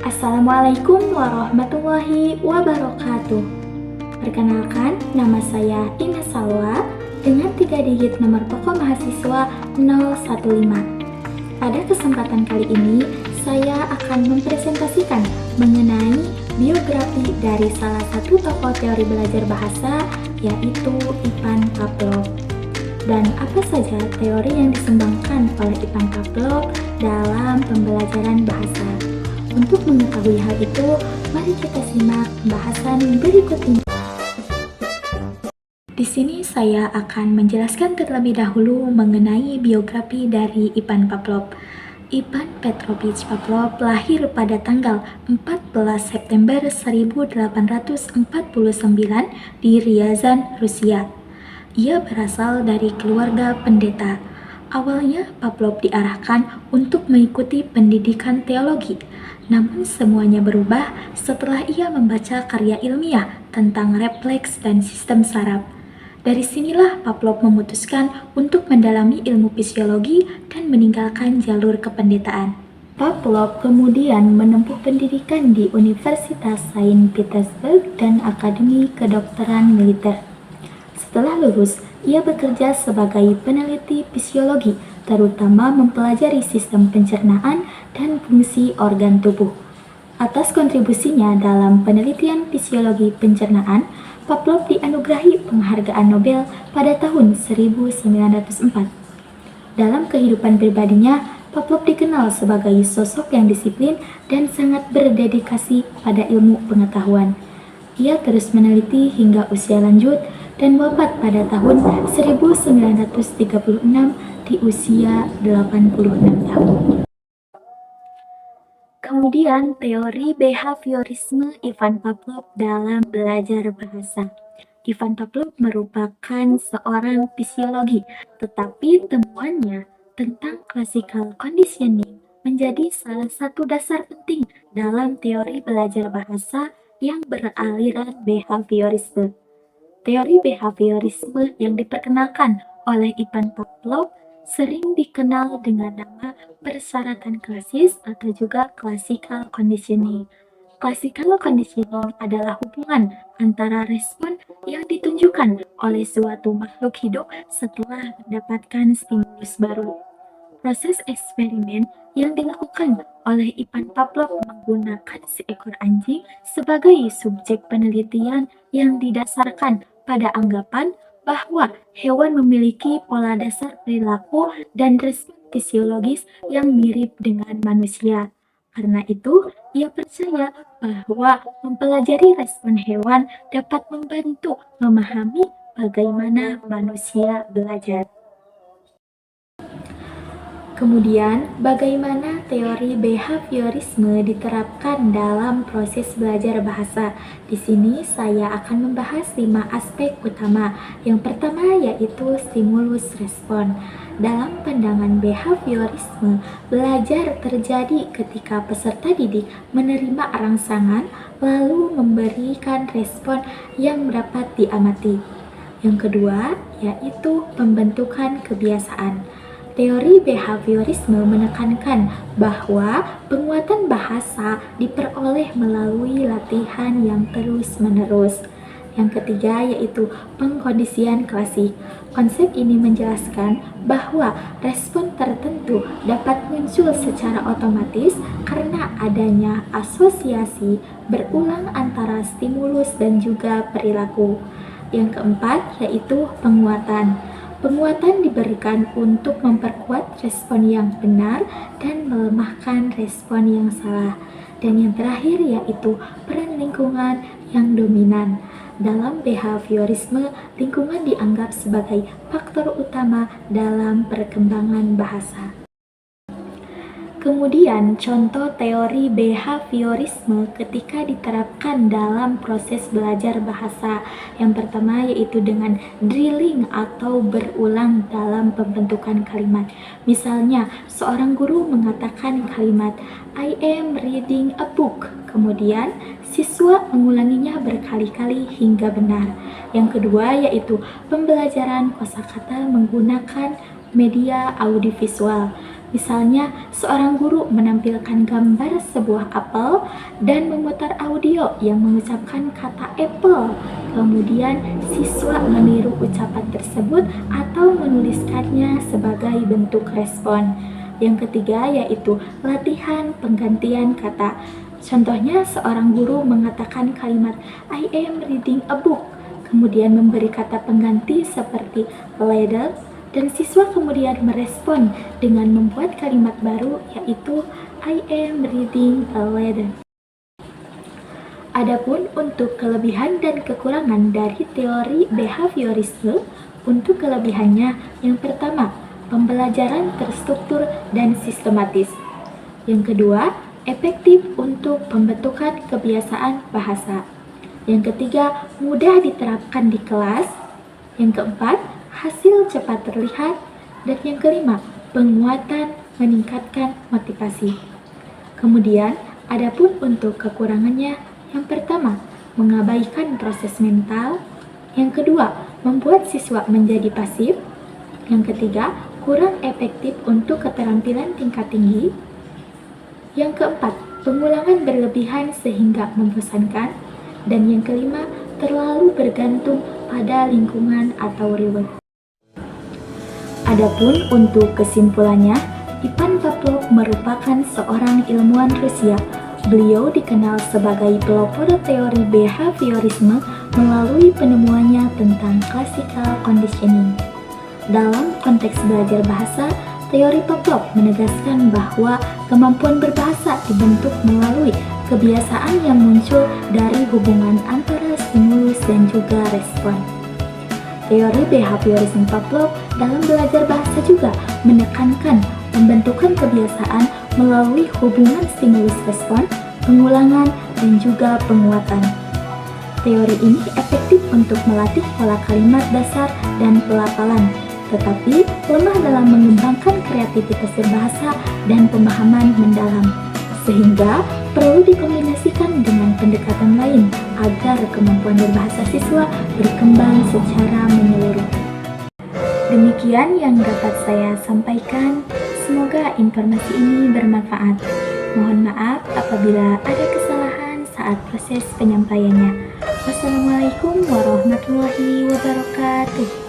Assalamualaikum warahmatullahi wabarakatuh. Perkenalkan, nama saya Ina Salwa dengan 3 digit nomor pokok mahasiswa 015. Pada kesempatan kali ini, saya akan mempresentasikan mengenai biografi dari salah satu tokoh teori belajar bahasa, yaitu Ivan Pavlov. Dan apa saja teori yang disumbangkan oleh Ivan Pavlov dalam pembelajaran bahasa. Untuk mengetahui hal itu, mari kita simak pembahasan berikut ini. Di sini saya akan menjelaskan terlebih dahulu mengenai biografi dari Ivan Pavlov. Ivan Petrovich Pavlov lahir pada tanggal 14 September 1849 di Ryazan, Rusia. Ia berasal dari keluarga pendeta. Awalnya Pavlov diarahkan untuk mengikuti pendidikan teologi, namun semuanya berubah setelah ia membaca karya ilmiah tentang refleks dan sistem saraf. Dari sinilah Pavlov memutuskan untuk mendalami ilmu fisiologi dan meninggalkan jalur kependetaan. Pavlov kemudian menempuh pendidikan di Universitas Saint Petersburg dan Akademi Kedokteran Militer. Setelah lulus, ia bekerja sebagai peneliti fisiologi, terutama mempelajari sistem pencernaan dan fungsi organ tubuh. Atas kontribusinya dalam penelitian fisiologi pencernaan, Pavlov dianugerahi penghargaan Nobel pada tahun 1904. Dalam kehidupan pribadinya, Pavlov dikenal sebagai sosok yang disiplin dan sangat berdedikasi pada ilmu pengetahuan. Ia terus meneliti hingga usia lanjut dan wafat pada tahun 1936 di usia 86 tahun. Kemudian teori behaviorisme Ivan Pavlov dalam belajar bahasa. Ivan Pavlov merupakan seorang fisiologi, tetapi temuannya tentang classical conditioning menjadi salah satu dasar penting dalam teori belajar bahasa yang beraliran behaviorisme. Teori behaviorisme yang diperkenalkan oleh Ivan Pavlov sering dikenal dengan nama persyaratan klasis atau juga classical conditioning. Classical conditioning adalah hubungan antara respon yang ditunjukkan oleh suatu makhluk hidup setelah mendapatkan stimulus baru. Proses eksperimen yang dilakukan oleh Ivan Pavlov menggunakan seekor anjing sebagai subjek penelitian yang didasarkan pada anggapan bahwa hewan memiliki pola dasar perilaku dan respon fisiologis yang mirip dengan manusia. Karena itu, ia percaya bahwa mempelajari respon hewan dapat membantu memahami bagaimana manusia belajar. Kemudian, bagaimana teori behaviorisme diterapkan dalam proses belajar bahasa? Di sini saya akan membahas 5 aspek utama. Yang pertama yaitu stimulus respon. Dalam pandangan behaviorisme, belajar terjadi ketika peserta didik menerima rangsangan lalu memberikan respon yang dapat diamati. Yang kedua yaitu pembentukan kebiasaan. Teori behaviorisme menekankan bahwa penguatan bahasa diperoleh melalui latihan yang terus-menerus. Yang ketiga yaitu pengkondisian klasik. Konsep ini menjelaskan bahwa respon tertentu dapat muncul secara otomatis karena adanya asosiasi berulang antara stimulus dan juga perilaku. Yang keempat yaitu penguatan. Penguatan diberikan untuk memperkuat respon yang benar dan melemahkan respon yang salah. Dan yang terakhir yaitu peran lingkungan yang dominan. Dalam behaviorisme, lingkungan dianggap sebagai faktor utama dalam perkembangan bahasa. Kemudian, contoh teori behaviorisme ketika diterapkan dalam proses belajar bahasa. Yang pertama yaitu dengan drilling atau berulang dalam pembentukan kalimat. Misalnya, seorang guru mengatakan kalimat I am reading a book. Kemudian, siswa mengulanginya berkali-kali hingga benar. Yang kedua yaitu pembelajaran kosakata menggunakan media audiovisual. Misalnya, seorang guru menampilkan gambar sebuah apel dan memutar audio yang mengucapkan kata apple. Kemudian, siswa meniru ucapan tersebut atau menuliskannya sebagai bentuk respon. Yang ketiga yaitu latihan penggantian kata. Contohnya, seorang guru mengatakan kalimat I am reading a book, kemudian memberi kata pengganti seperti ladle, dan siswa kemudian merespon dengan membuat kalimat baru yaitu I am reading a letter. Adapun untuk kelebihan dan kekurangan dari teori behaviorisme, untuk kelebihannya yang pertama, pembelajaran terstruktur dan sistematis. Yang kedua, efektif untuk pembentukan kebiasaan bahasa. Yang ketiga, mudah diterapkan di kelas. Yang keempat, hasil cepat terlihat. Dan yang kelima, penguatan meningkatkan motivasi. Kemudian, adapun untuk kekurangannya, yang pertama, mengabaikan proses mental. Yang kedua, membuat siswa menjadi pasif. Yang ketiga, kurang efektif untuk keterampilan tingkat tinggi. Yang keempat, pengulangan berlebihan sehingga membosankan. Dan yang kelima, terlalu bergantung pada lingkungan atau reward. Adapun untuk kesimpulannya, Ivan Pavlov merupakan seorang ilmuwan Rusia. Beliau dikenal sebagai pelopor teori behaviorisme melalui penemuannya tentang classical conditioning. Dalam konteks belajar bahasa, teori Pavlov menegaskan bahwa kemampuan berbahasa dibentuk melalui kebiasaan yang muncul dari hubungan antara stimulus dan juga respon. Teori behaviorisme Pavlov dalam belajar bahasa juga menekankan pembentukan kebiasaan melalui hubungan stimulus-respon, pengulangan, dan juga penguatan. Teori ini efektif untuk melatih pola kalimat dasar dan pelafalan, tetapi lemah dalam mengembangkan kreativitas berbahasa dan pemahaman mendalam, sehingga perlu dikombinasikan dengan pendekatan lain agar kemampuan berbahasa siswa berkembang secara menyeluruh. Demikian yang dapat saya sampaikan. Semoga informasi ini bermanfaat. Mohon maaf apabila ada kesalahan saat proses penyampaiannya. Wassalamualaikum warahmatullahi wabarakatuh.